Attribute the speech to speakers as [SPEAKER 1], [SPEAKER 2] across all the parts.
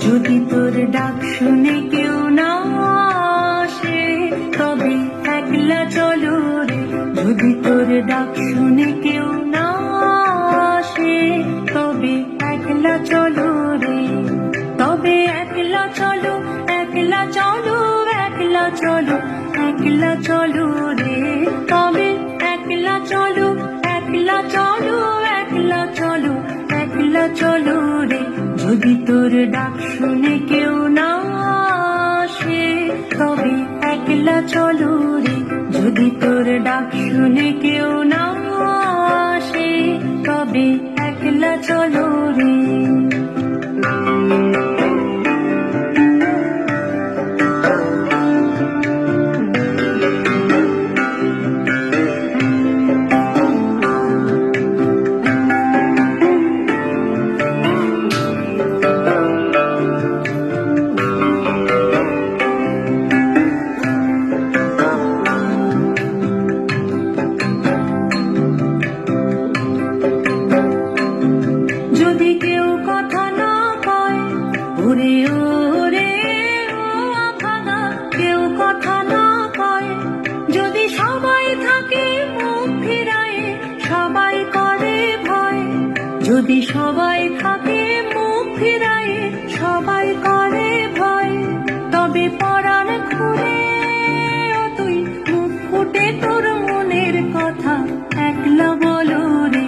[SPEAKER 1] যদি তোর ডাক শুনে কেউ না আসে তবে একলা চলো রে। যদি তোর ডাক শুনে কেউ না আসে তবে একলা চলো রে। তবে একলা চলো, একলা চলো, একলা চলো, একলা চলো রে। তবে একলা চলো, একলা চলো, একলা চলো, একলা চলো রে। যদি তোর ডাক শুনে কেউ না আসে তবে একলা চলো রে। যদি তোর ডাক শুনে কেউ না আসে তবে একলা চলো রে। যদি কেউ কথা না কয় ওরে ওরে ও আভাগা, কেউ কথা না কয়, যদি সবাই থাকে মুখ ফিরায়ে সবাই করে ভয়। যদি সবাই থাকে মুখ ফিরায়ে সবাই করে ভয়, তবে পরাণ খুলে ও তুই মুখ ফুটে তোর মনের কথা একলা বলো রে।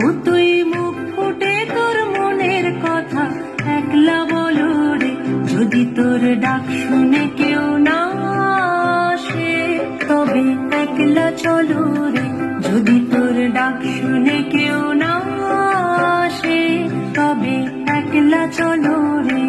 [SPEAKER 1] ও তুই মুখ ফুটে তোর মনের কথা একলা বলো রে। যদি তোর ডাক শুনে কেউ না আসে তবে একলা চলো রে। যদি তোর ডাক শুনে কেউ না আসে তবে একলা চলো রে।